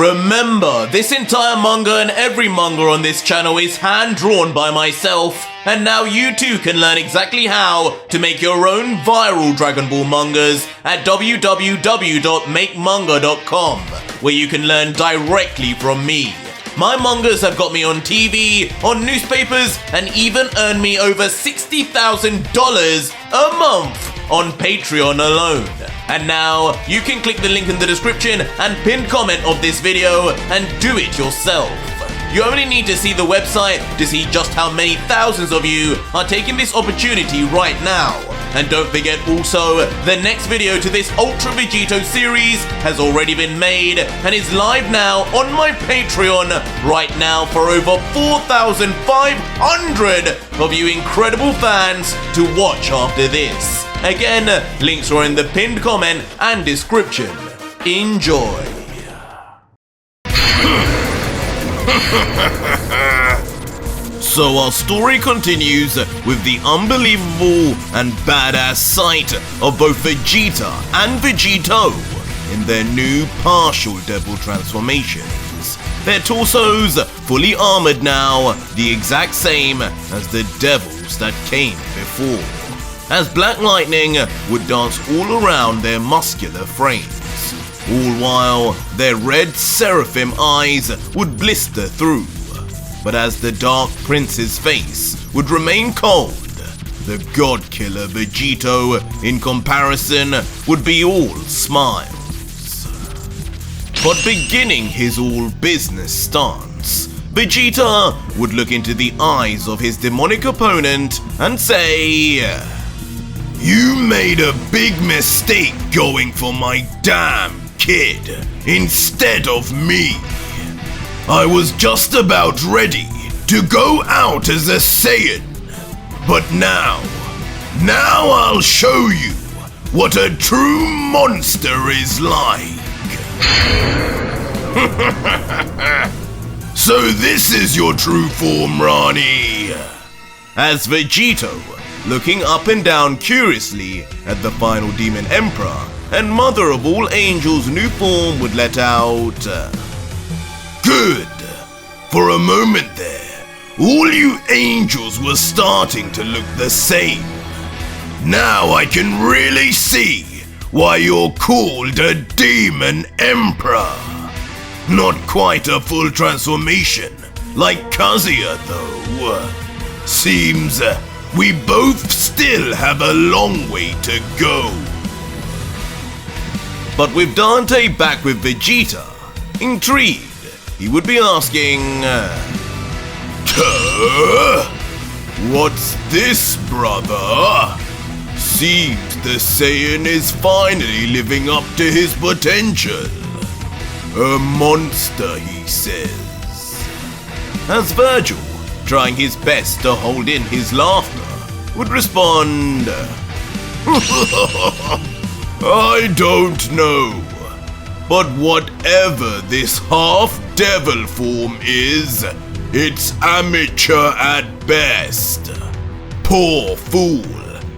Remember, this entire manga and every manga on this channel is hand-drawn by myself, and now you too can learn exactly how to make your own viral Dragon Ball mangas at www.makemanga.com, where you can learn directly from me. My mangas have got me on TV, on newspapers, and even earned me over $60,000 a month on Patreon alone. And now, you can click the link in the description and pinned comment of this video and do it yourself. You only need to see the website to see just how many thousands of you are taking this opportunity right now. And don't forget also, the next video to this Ultra Vegito series has already been made and is live now on my Patreon right now for over 4,500 of you incredible fans to watch after this. Again, links are in the pinned comment and description. Enjoy. So our story continues with the unbelievable and badass sight of both Vegeta and Vegito in their new partial devil transformations. Their torsos fully armored now, the exact same as the devils that came before, as black lightning would dance all around their muscular frames, all while their red seraphim eyes would blister through. But as the Dark Prince's face would remain cold, the God Killer Vegito, in comparison, would be all smiles. But beginning his all-business stance, Vegeta would look into the eyes of his demonic opponent and say, "You made a big mistake going for my damn kid instead of me. I was just about ready to go out as a Saiyan, but now I'll show you what a true monster is like." "So this is your true form, Rani?" As Vegito, looking up and down curiously at the final Demon Emperor and Mother of all Angels' new form, would let out, "Good. For a moment there, all you angels were starting to look the same. Now I can really see why you're called a Demon Emperor. Not quite a full transformation like Kazuya though. Seems we both still have a long way to go." But with Dante back with Vegeta, intrigued, he would be asking, "What's this, brother? Seems the Saiyan is finally living up to his potential. A monster, he says." As Virgil, trying his best to hold in his laughter, would respond, "I don't know. But whatever this half-devil form is, it's amateur at best. Poor fool,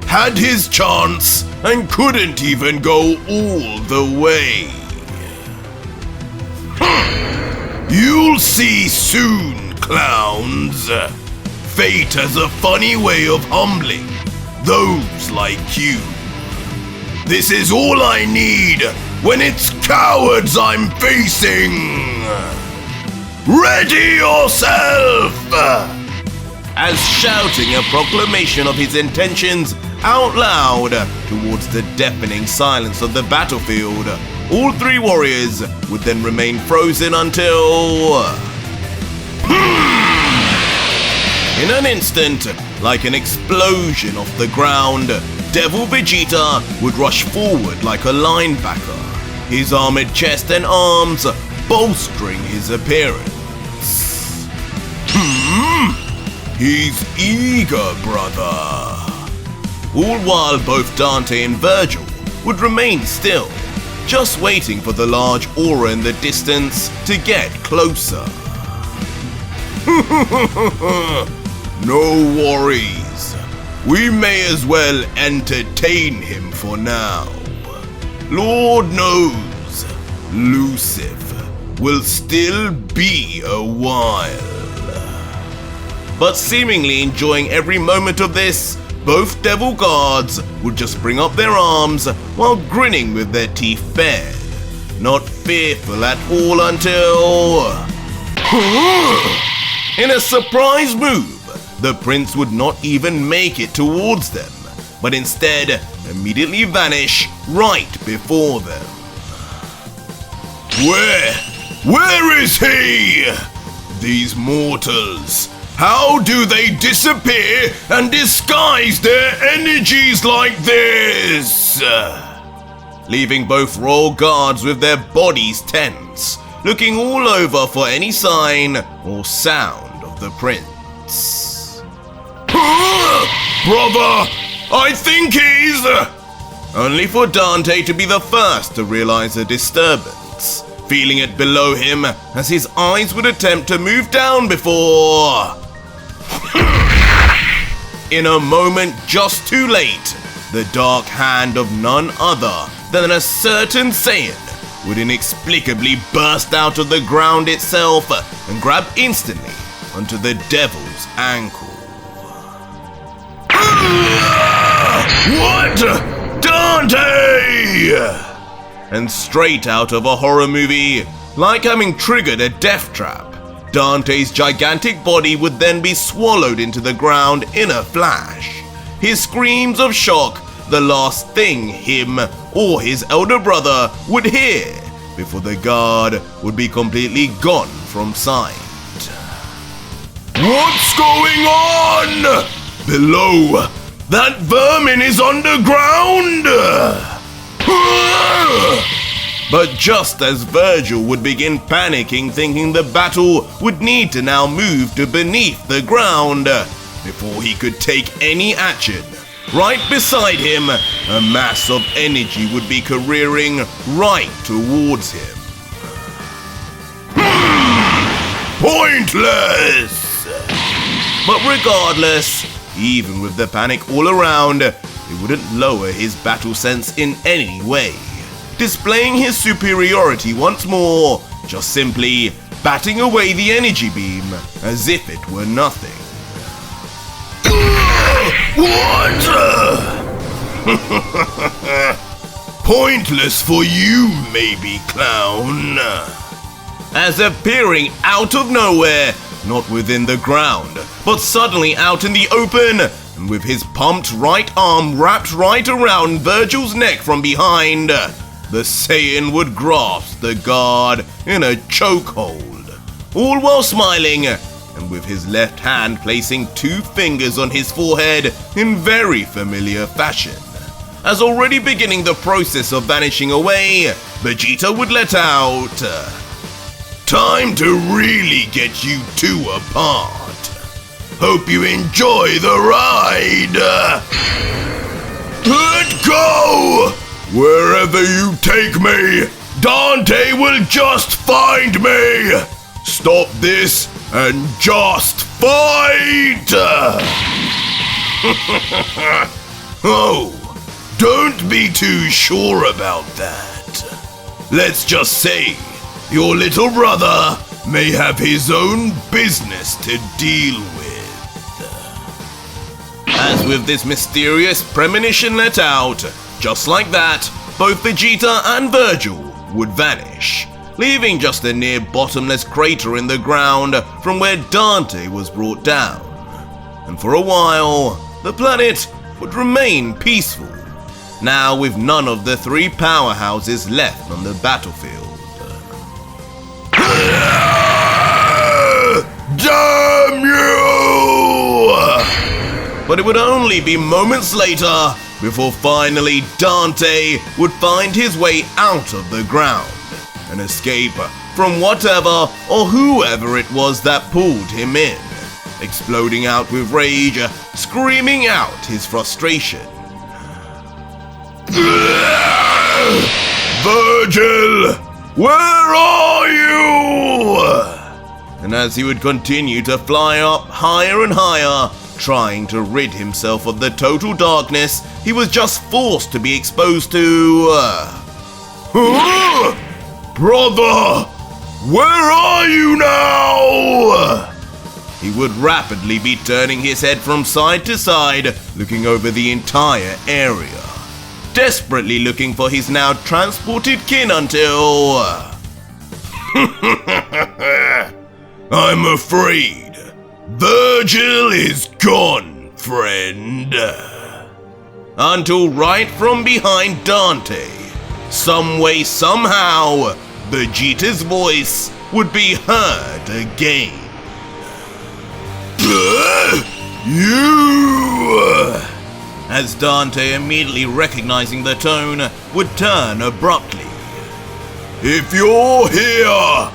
had his chance and couldn't even go all the way. You'll see soon, clowns. Fate has a funny way of humbling those like you. This is all I need when it's cowards I'm facing. Ready yourself!" As shouting a proclamation of his intentions out loud towards the deafening silence of the battlefield, all three warriors would then remain frozen until... In an instant, like an explosion off the ground, Devil Vegeta would rush forward like a linebacker, his armored chest and arms bolstering his appearance. He's eager, brother. All while both Dante and Virgil would remain still, just waiting for the large aura in the distance to get closer. No worries. We may as well entertain him for now. Lord knows, Lucifer will still be a while. But seemingly enjoying every moment of this, both devil guards would just bring up their arms while grinning with their teeth bared, not fearful at all until... In a surprise move, the prince would not even make it towards them, but instead immediately vanish right before them. Where is he? These mortals, how do they disappear and disguise their energies like this? Leaving both royal guards with their bodies tense, looking all over for any sign or sound of the prince. Brother, I think he's... Only for Dante to be the first to realize the disturbance, feeling it below him as his eyes would attempt to move down before... In a moment just too late, the dark hand of none other than a certain Saiyan would inexplicably burst out of the ground itself and grab instantly onto the devil's ankle. What? Dante! And straight out of a horror movie, like having triggered a death trap, Dante's gigantic body would then be swallowed into the ground in a flash. His screams of shock, the last thing him or his elder brother would hear before the guard would be completely gone from sight. What's going on? Below, that vermin is underground! But just as Virgil would begin panicking, thinking the battle would need to now move to beneath the ground before he could take any action, right beside him, a mass of energy would be careering right towards him. Pointless! But regardless, even with the panic all around, it wouldn't lower his battle sense in any way, displaying his superiority once more, just simply batting away the energy beam as if it were nothing. What? Pointless for you, maybe, clown. As appearing out of nowhere, not within the ground, but suddenly out in the open, and with his pumped right arm wrapped right around Virgil's neck from behind, the Saiyan would grasp the guard in a chokehold, all while smiling, and with his left hand placing 2 fingers on his forehead in very familiar fashion. As already beginning the process of vanishing away, Vegeta would let out, "Time to really get you two apart. Hope you enjoy the ride. Let go! Wherever you take me, Dante will just find me. Stop this and just fight!" Oh, don't be too sure about that. Let's just say your little brother may have his own business to deal with. As with this mysterious premonition let out, just like that, both Vegeta and Virgil would vanish, leaving just a near bottomless crater in the ground from where Dante was brought down. And for a while, the planet would remain peaceful, now with none of the 3 powerhouses left on the battlefield. Damn you! But it would only be moments later before finally Dante would find his way out of the ground and escape from whatever or whoever it was that pulled him in, exploding out with rage, screaming out his frustration. Virgil! Where are you? And as he would continue to fly up higher and higher, trying to rid himself of the total darkness he was just forced to be exposed to. Brother! Where are you now? He would rapidly be turning his head from side to side, looking over the entire area, desperately looking for his now transported kin until... I'm afraid Virgil is gone, friend. Until right from behind Dante, some way, somehow, Vegeta's voice would be heard again. You! As Dante, immediately recognizing the tone, would turn abruptly. If you're here,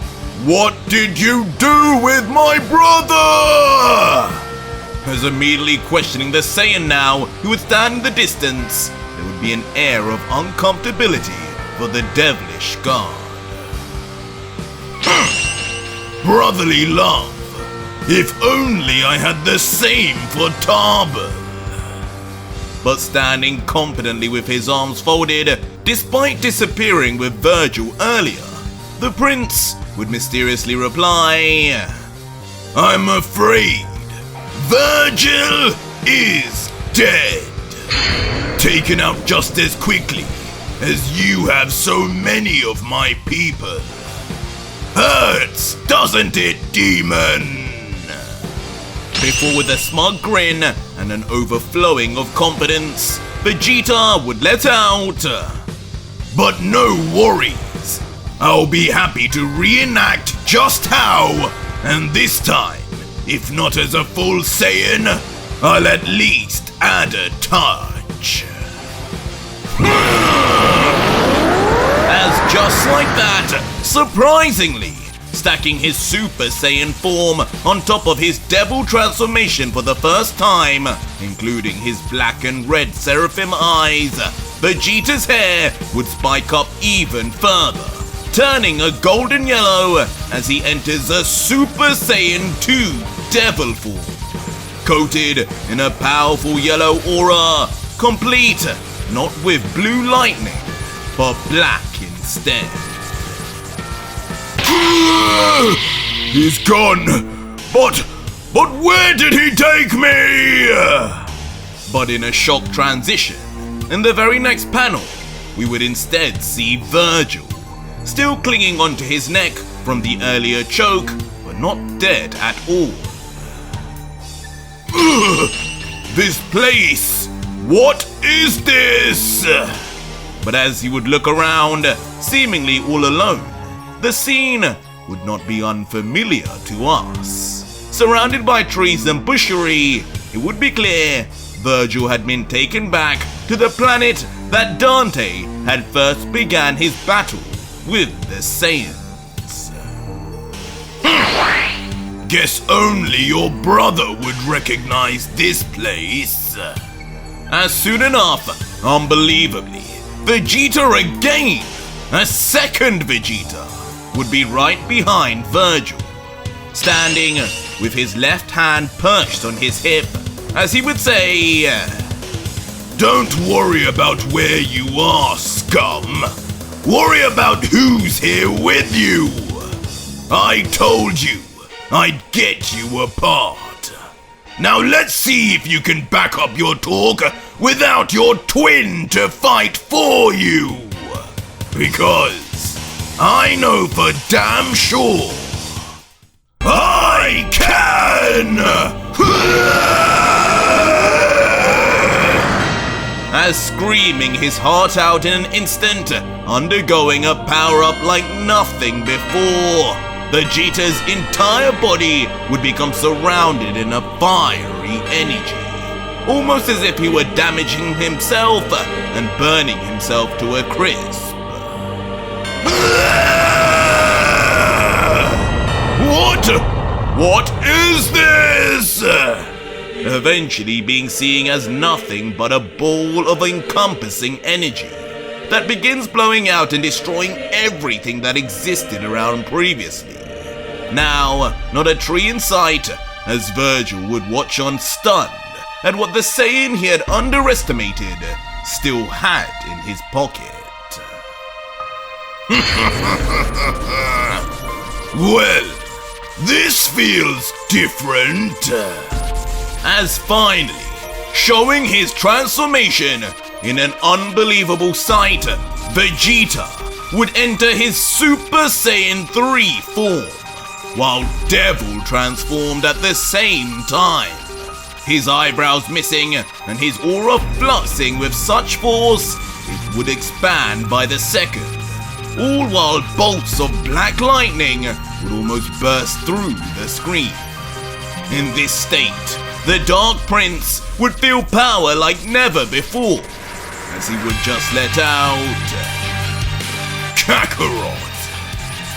what did you do with my brother? As immediately questioning the Saiyan now, who would stand in the distance, there would be an air of uncomfortability for the devilish god. Brotherly love. If only I had the same for Tarbell. But standing confidently with his arms folded, despite disappearing with Virgil earlier, the prince would mysteriously reply, I'm afraid Virgil is dead. Taken out just as quickly as you have so many of my people. Hurts, doesn't it, demon? Before, with a smug grin and an overflowing of confidence, Vegeta would let out, but no worries, I'll be happy to reenact just how, and this time, if not as a full Saiyan, I'll at least add a touch. As just like that, surprisingly, stacking his Super Saiyan form on top of his devil transformation for the first time, including his black and red seraphim eyes, Vegeta's hair would spike up even further, turning a golden yellow as he enters a Super Saiyan 2 devil form, coated in a powerful yellow aura, complete not with blue lightning, but black instead. He's gone, but where did he take me? But in a shock transition, in the very next panel, we would instead see Virgil, still clinging onto his neck from the earlier choke, but not dead at all. This place, what is this? But as he would look around, seemingly all alone, the scene would not be unfamiliar to us. Surrounded by trees and bushery, it would be clear Virgil had been taken back to the planet that Dante had first began his battle with the Saiyans. Guess only your brother would recognize this place. As soon enough, unbelievably, Vegeta again, a second Vegeta, would be right behind Virgil, standing with his left hand perched on his hip, as he would say, don't worry about where you are, scum. Worry about who's here with you. I told you I'd get you apart. Now let's see if you can back up your talk without your twin to fight for you. Because I know for damn sure I can! As screaming his heart out in an instant, undergoing a power-up like nothing before, Vegeta's entire body would become surrounded in a fiery energy, almost as if he were damaging himself and burning himself to a crisp. What is this? Eventually being seen as nothing but a ball of encompassing energy that begins blowing out and destroying everything that existed around previously. Now, not a tree in sight, as Virgil would watch on stunned at what the Saiyan he had underestimated still had in his pocket. Well, this feels different. As finally, showing his transformation in an unbelievable sight, Vegeta would enter his Super Saiyan 3 form, while Devil transformed at the same time, his eyebrows missing and his aura fluxing with such force it would expand by the second, all while bolts of black lightning would almost burst through the screen. In this state, the Dark Prince would feel power like never before, as he would just let out, Kakarot,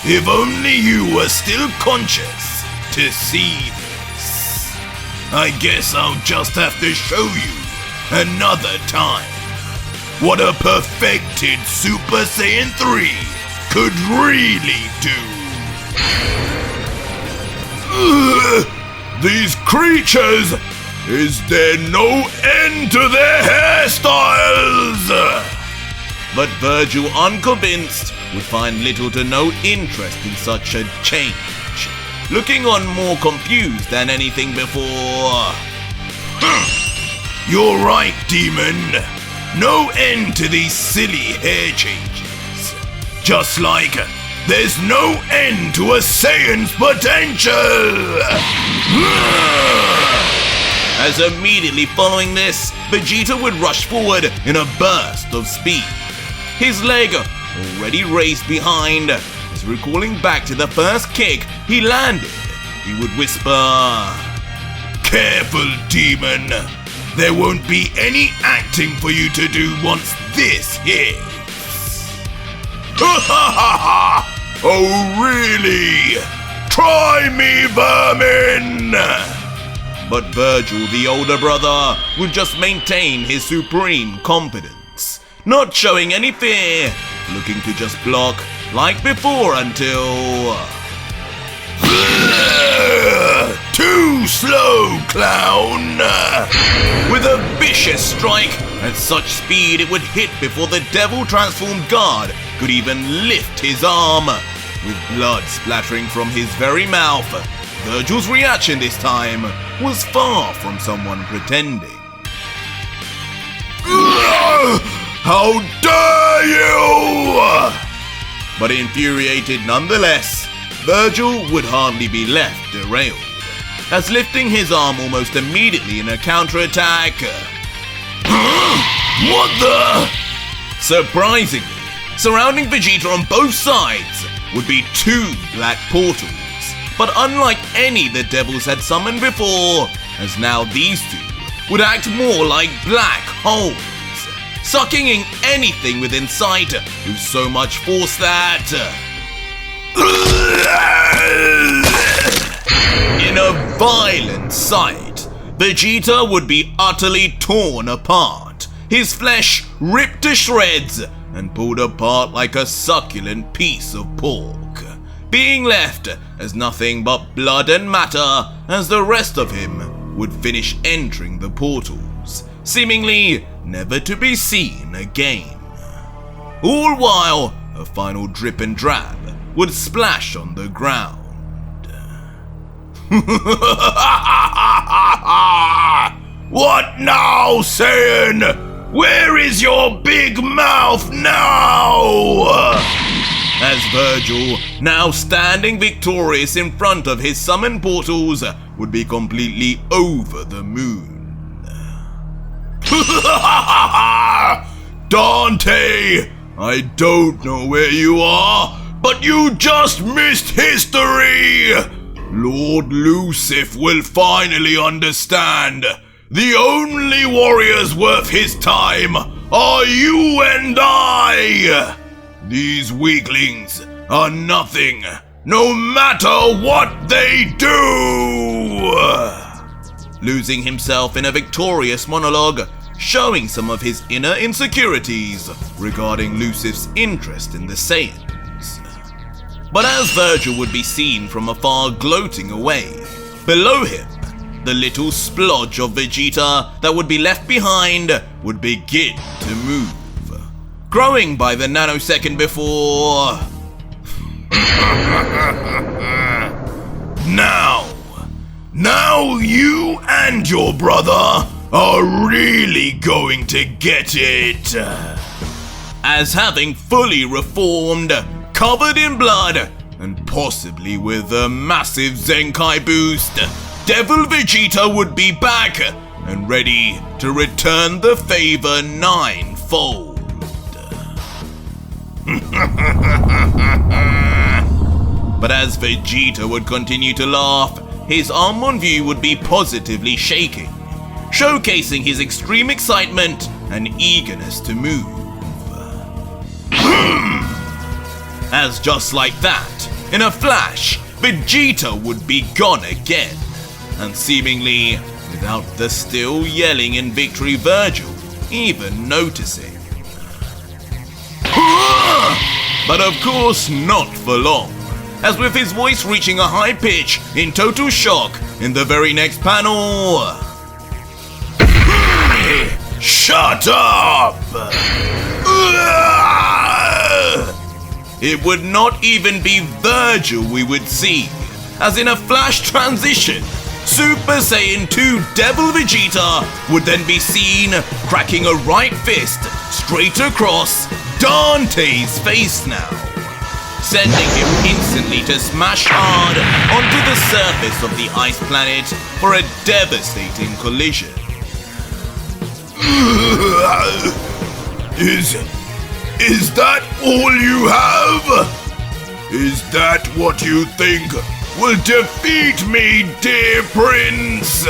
if only you were still conscious to see this. I guess I'll just have to show you another time what a perfected Super Saiyan 3 could really do. These creatures, is there no end to their hairstyles? But Virgil, unconvinced, would find little to no interest in such a change, looking on more confused than anything before. You're right, Demon. No end to these silly hair changes. Just like there's no end to a Saiyan's potential! As immediately following this, Vegeta would rush forward in a burst of speed. His leg already raised behind, as recalling back to the first kick he landed, he would whisper, "Careful, Demon. There won't be any acting for you to do once this hits." Oh really? Try me, vermin! But Virgil, the older brother, would just maintain his supreme confidence, not showing any fear, looking to just block like before until... Too slow, clown! With a vicious strike, at such speed it would hit before the devil transformed guard could even lift his arm. With blood splattering from his very mouth, Virgil's reaction this time was far from someone pretending. How dare you! But infuriated nonetheless, Virgil would hardly be left derailed, as lifting his arm almost immediately in a counterattack. What the? Surprisingly, surrounding Vegeta on both sides would be two black portals, but unlike any the devils had summoned before, as now these two would act more like black holes, sucking in anything within sight with so much force that... In a violent sight, Vegeta would be utterly torn apart, his flesh ripped to shreds and pulled apart like a succulent piece of pork, being left as nothing but blood and matter as the rest of him would finish entering the portals, seemingly never to be seen again. All while a final drip and drab would splash on the ground. What now, Saiyan? Where is your big mouth now? As Virgil, now standing victorious in front of his summoned portals, would be completely over the moon. Dante, I don't know where you are, but you just missed history! Lord Lucif will finally understand. The only warriors worth his time are you and I! These weaklings are nothing, no matter what they do! Losing himself in a victorious monologue, showing some of his inner insecurities regarding Lucif's interest in the Saiyans. But as Virgil would be seen from afar gloating away, below him, the little splodge of Vegeta that would be left behind would begin to move, growing by the nanosecond before... Now you and your brother are really going to get it. As having fully reformed, covered in blood, and possibly with a massive Zenkai boost, Devil Vegeta would be back and ready to return the favor ninefold. But as Vegeta would continue to laugh, his arm on view would be positively shaking, showcasing his extreme excitement and eagerness to move. As just like that, in a flash, Vegeta would be gone again, and seemingly without the still yelling in victory Virgil even noticing. But of course not for long, as with his voice reaching a high pitch in total shock in the very next panel. Shut up! It would not even be Virgil we would see, as in a flash transition, Super Saiyan 2 Devil Vegeta would then be seen cracking a right fist straight across Dante's face now, sending him instantly to smash hard onto the surface of the ice planet for a devastating collision. Is that all you have? Is that what you think will defeat me, dear prince?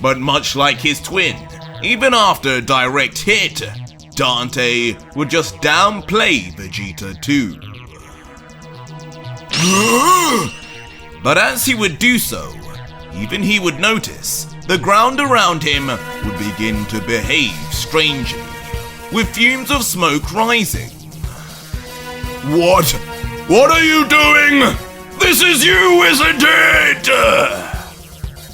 But much like his twin, even after a direct hit, Dante would just downplay Vegeta too. But as he would do so, even he would notice the ground around him would begin to behave strangely, with fumes of smoke rising. What are you doing? This is you, isn't it?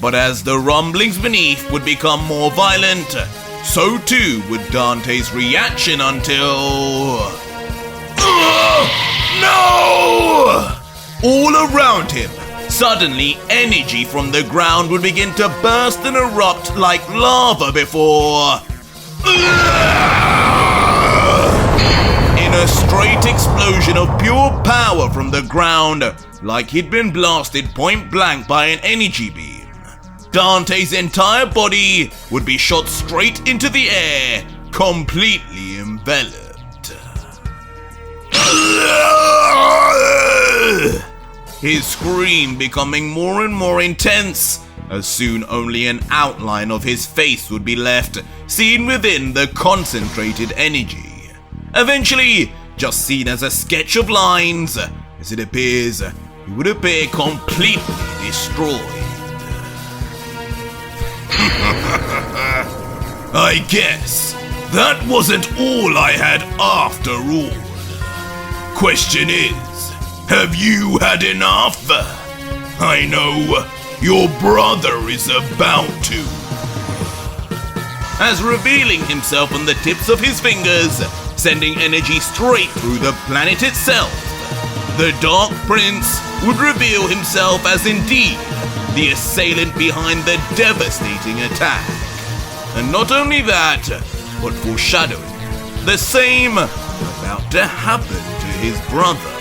But as the rumblings beneath would become more violent, so too would Dante's reaction until... No! All around him, suddenly energy from the ground would begin to burst and erupt like lava before... In a straight explosion of pure power from the ground, like he'd been blasted point blank by an energy beam, Dante's entire body would be shot straight into the air, completely enveloped. His scream becoming more and more intense, as soon only an outline of his face would be left, seen within the concentrated energy. Eventually, just seen as a sketch of lines, as it appears he would appear completely destroyed. I guess that wasn't all I had after all. Question is, have you had enough? I know your brother is about to. As revealing himself on the tips of his fingers, sending energy straight through the planet itself, the Dark Prince would reveal himself as indeed the assailant behind the devastating attack. And not only that, but foreshadowing the same about to happen to his brother.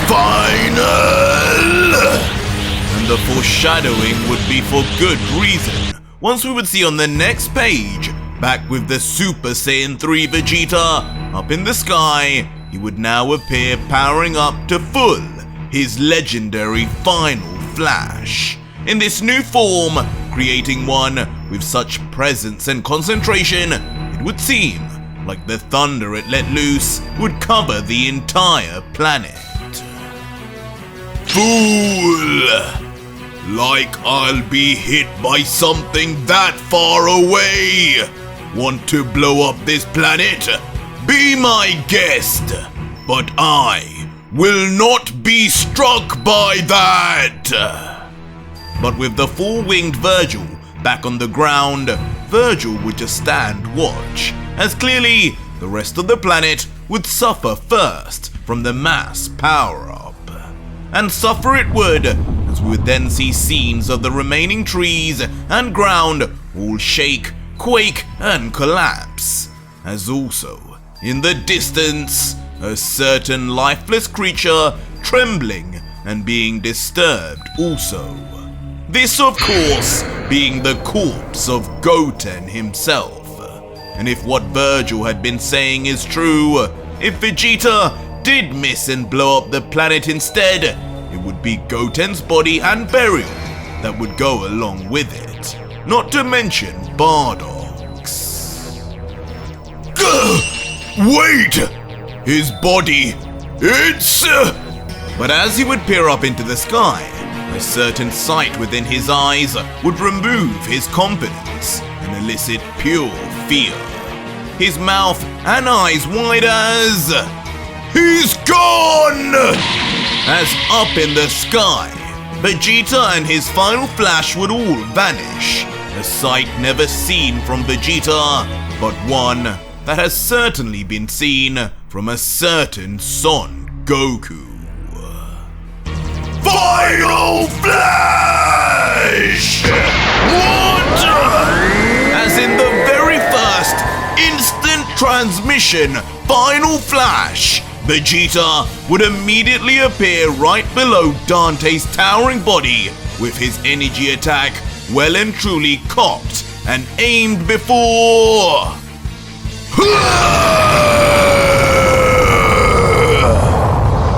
Final! And the foreshadowing would be for good reason. Once we would see on the next page, back with the Super Saiyan 3 Vegeta up in the sky, he would now appear powering up to full his legendary final flash. In this new form, creating one with such presence and concentration, it would seem like the thunder it let loose would cover the entire planet. Fool! Like I'll be hit by something that far away. Want to blow up this planet? Be my guest. But I will not be struck by that. But with the four-winged Virgil back on the ground, Virgil would just stand watch, as clearly the rest of the planet would suffer first from the mass power-up. And suffer it would, as we would then see scenes of the remaining trees and ground all shake, quake, and collapse. As also, in the distance, a certain lifeless creature trembling and being disturbed also. This, of course, being the corpse of Goten himself. And if what Virgil had been saying is true, if Vegeta did miss and blow up the planet instead, it would be Goten's body and burial that would go along with it. Not to mention Bardock's. Wait! His body, it's... But as he would peer up into the sky, a certain sight within his eyes would remove his confidence and elicit pure fear. His mouth and eyes wide as... He's gone! As up in the sky, Vegeta and his final flash would all vanish. A sight never seen from Vegeta, but one that has certainly been seen from a certain Son Goku. Final Flash! What? As in the very first instant transmission Final Flash, Vegeta would immediately appear right below Dante's towering body with his energy attack well and truly cocked and aimed before...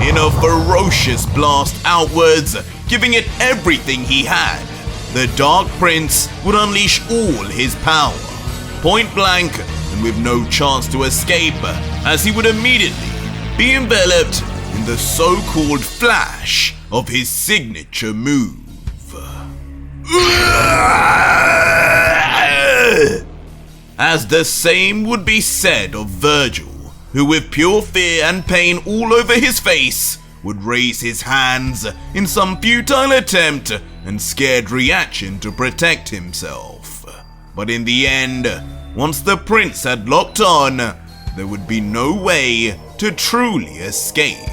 In a ferocious blast outwards, giving it everything he had, the Dark Prince would unleash all his power, point blank and with no chance to escape, as he would immediately be enveloped in the so-called flash of his signature move. As the same would be said of Virgil, who with pure fear and pain all over his face would raise his hands in some futile attempt and scared reaction to protect himself. But in the end, once the prince had locked on, there would be no way to truly escape.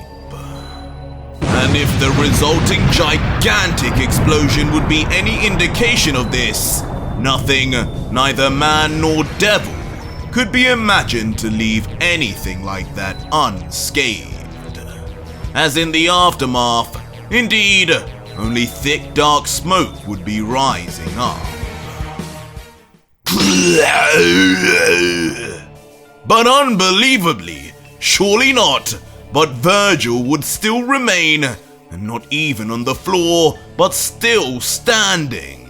And if the resulting gigantic explosion would be any indication of this, nothing, neither man nor devil, could be imagined to leave anything like that unscathed. As in the aftermath, indeed, only thick dark smoke would be rising up. But unbelievably, surely not, but Virgil would still remain, and not even on the floor, but still standing.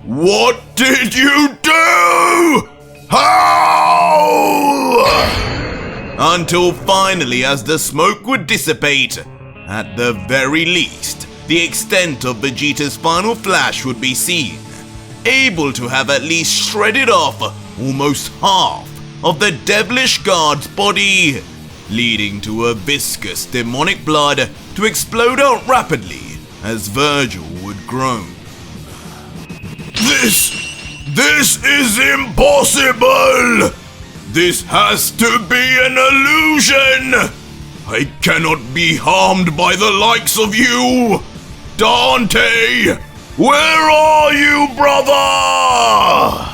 What did you do? How? Until finally, as the smoke would dissipate, at the very least, the extent of Vegeta's final flash would be seen, able to have at least shredded off almost half of the devilish guard's body, leading to a viscous demonic blood to explode out rapidly as Virgil would groan. This is impossible! This has to be an illusion! I cannot be harmed by the likes of you! Dante! Where are you, brother?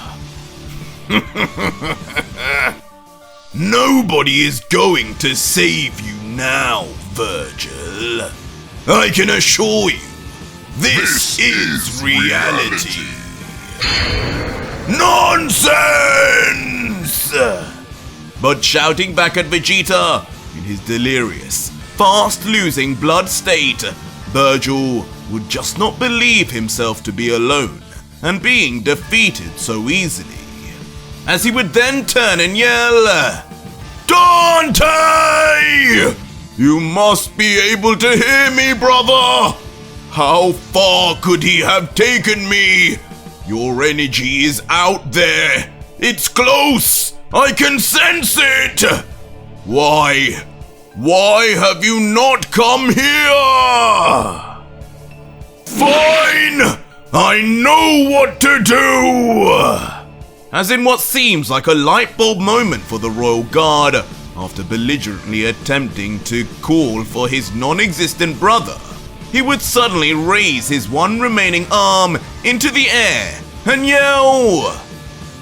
Nobody is going to save you now, Virgil. I can assure you, this is reality. Nonsense! But shouting back at Vegeta, in his delirious, fast-losing blood state, Virgil would just not believe himself to be alone and being defeated so easily. As he would then turn and yell, Dante! You must be able to hear me, brother! How far could he have taken me? Your energy is out there. It's close. I can sense it. Why have you not come here? Fine. I know what to do. as in what seems like a light bulb moment for the royal guard after belligerently attempting to call for his non-existent brother. He would suddenly raise his one remaining arm into the air and yell,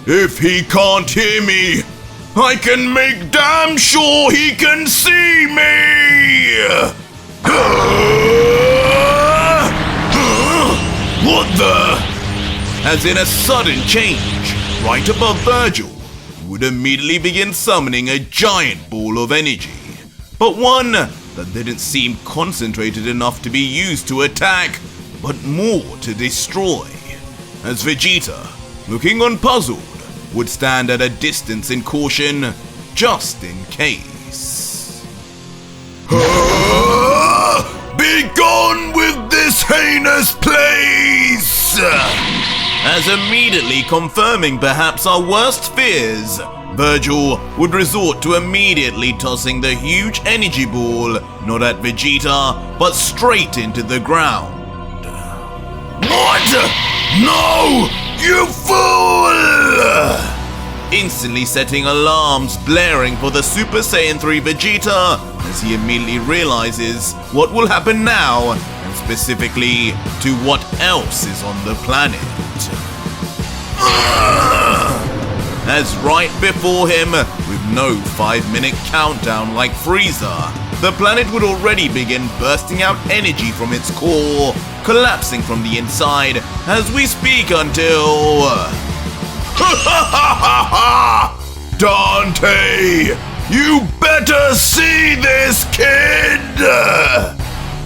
"If he can't hear me, I can make damn sure he can see me!" What the? As in a sudden change, right above Virgil, he would immediately begin summoning a giant ball of energy, but one that didn't seem concentrated enough to be used to attack, but more to destroy, as Vegeta, looking unpuzzled, would stand at a distance in caution, just in case. Be gone with this heinous place! As immediately confirming perhaps our worst fears, Virgil would resort to immediately tossing the huge energy ball, not at Vegeta, but straight into the ground. What? No! You fool! Instantly setting alarms blaring for the Super Saiyan 3 Vegeta, as he immediately realizes what will happen now, and specifically to what else is on the planet. As right before him, with no 5-minute countdown like Frieza, the planet would already begin bursting out energy from its core, collapsing from the inside as we speak until... Dante! You better see this, kid!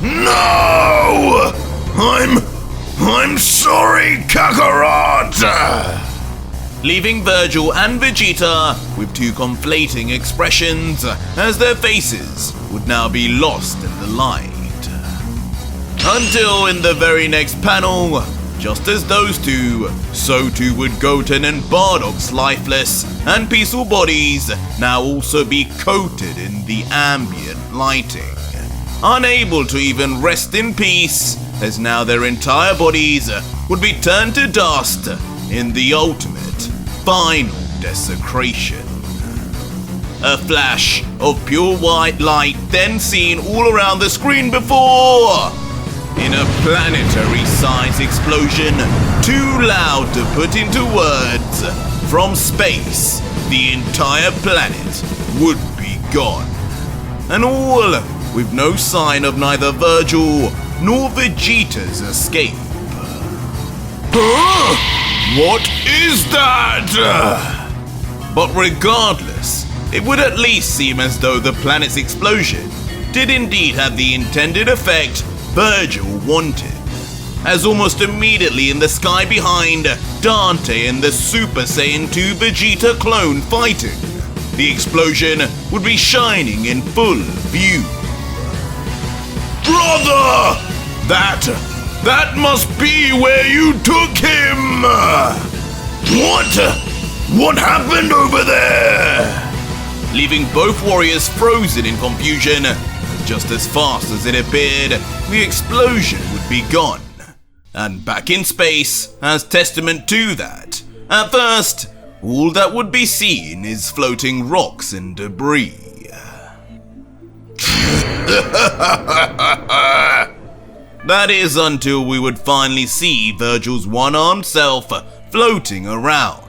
No! I'm sorry, Kakarot! Leaving Virgil and Vegeta with two conflating expressions, as their faces would now be lost in the light. Until in the very next panel, just as those two, so too would Goten and Bardock's lifeless and peaceful bodies now also be coated in the ambient lighting. Unable to even rest in peace, as now their entire bodies would be turned to dust in the ultimate final desecration. A flash of pure white light then seen all around the screen before, in a planetary size explosion too loud to put into words, from space the entire planet would be gone, and all with no sign of neither Virgil nor Vegeta's escape. What is that? But regardless, it would at least seem as though the planet's explosion did indeed have the intended effect Virgil wanted, as almost immediately in the sky behind Dante and the Super Saiyan 2 Vegeta clone fighting, the explosion would be shining in full view. Brother! That must be where you took him! What happened over there? Leaving both warriors frozen in confusion, just as fast as it appeared, the explosion would be gone, and back in space as testament to that. At first, all that would be seen is floating rocks and debris. That is until we would finally see Virgil's one-armed self floating around.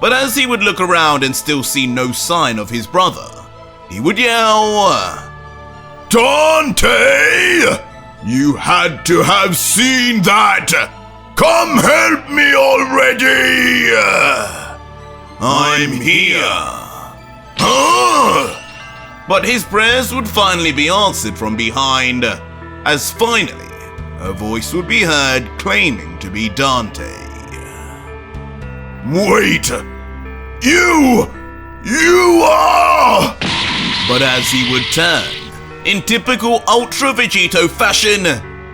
But as he would look around and still see no sign of his brother, he would yell, "Dante! You had to have seen that! Come help me already! I'm here!" But his prayers would finally be answered from behind, as finally a voice would be heard claiming to be Dante. "Wait! You are..." But as he would turn, in typical Ultra Vegito fashion,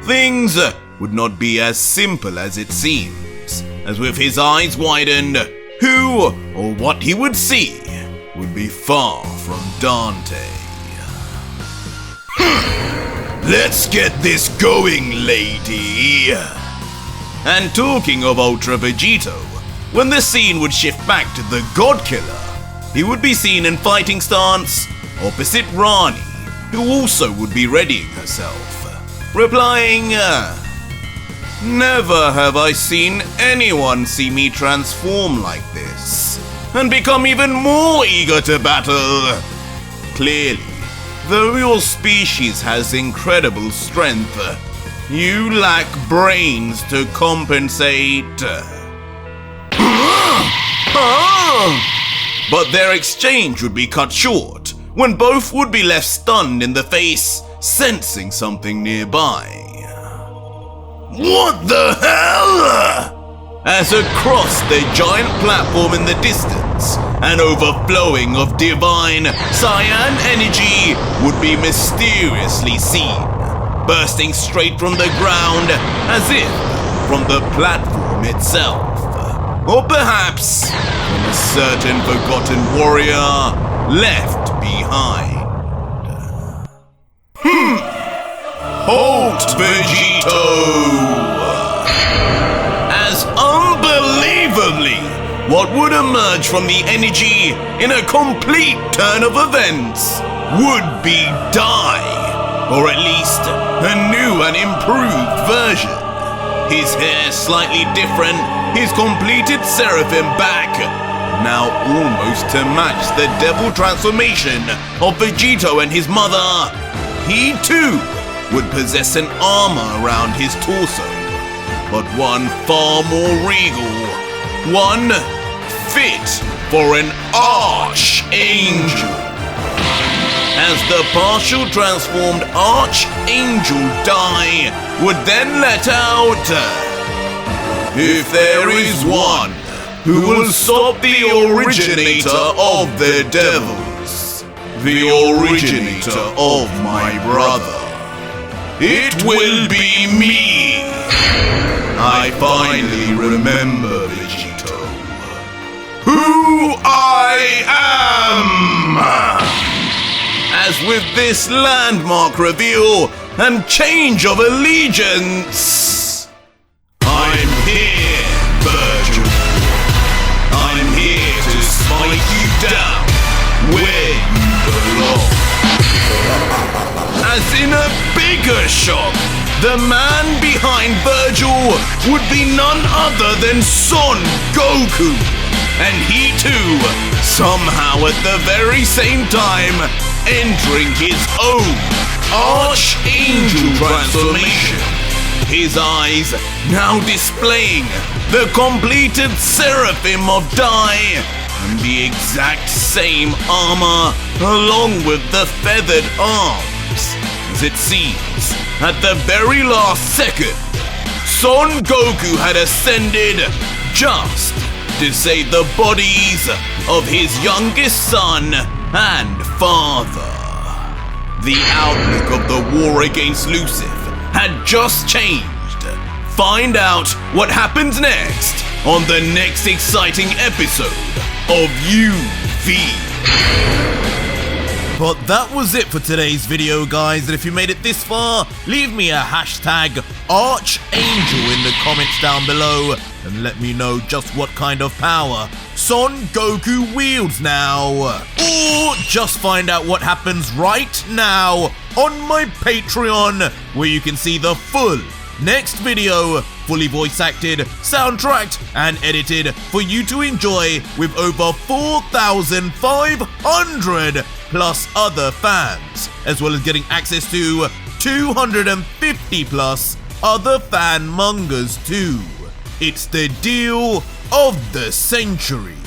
things would not be as simple as it seems, as with his eyes widened, who or what he would see would be far from Dante. Let's get this going, lady. And talking of Ultra Vegito, when the scene would shift back to the God Killer, he would be seen in fighting stance opposite Rani, who also would be readying herself, replying, "Never have I seen anyone see me transform like this, and become even more eager to battle. Clearly, though your species has incredible strength, you lack brains to compensate." But their exchange would be cut short when both would be left stunned in the face, sensing something nearby. What the hell? As across the giant platform in the distance, an overflowing of divine Saiyan energy would be mysteriously seen, bursting straight from the ground as if from the platform itself. Or perhaps from a certain forgotten warrior left behind. Halt, Vegito! As unbelievably, what would emerge from the energy in a complete turn of events would be Dai, or at least a new and improved version. His hair slightly different, his completed seraphim back, now almost to match the devil transformation of Vegito and his mother. He too would possess an armor around his torso, but one far more regal, one fit for an archangel. As the partial transformed archangel Dai would then let out, "If there is one who will stop the originator of the devils, the originator of my brother, it will be me. I finally remember, Vegito, who I am." As with this landmark reveal and change of allegiance, "I'm here, Virgil. I'm here to smite you down where you belong." As in a bigger shock, the man behind Virgil would be none other than Son Goku, and he too, somehow at the very same time, entering his own archangel transformation, his eyes now displaying the completed seraphim of Dai and the exact same armor along with the feathered arms. As it seems, at the very last second, Son Goku had ascended just to save the bodies of his youngest son and father. The outlook of the war against Lucifer had just changed. Find out what happens next on the next exciting episode of UV. But that was it for today's video, guys, and if you made it this far, leave me a hashtag Archangel in the comments down below and let me know just what kind of power Son Goku wields now. Or just find out what happens right now on my Patreon, where you can see the full next video, fully voice acted, soundtracked, and edited for you to enjoy with over 4,500 plus other fans, as well as getting access to 250 plus other fan mangas too. It's the deal of the century.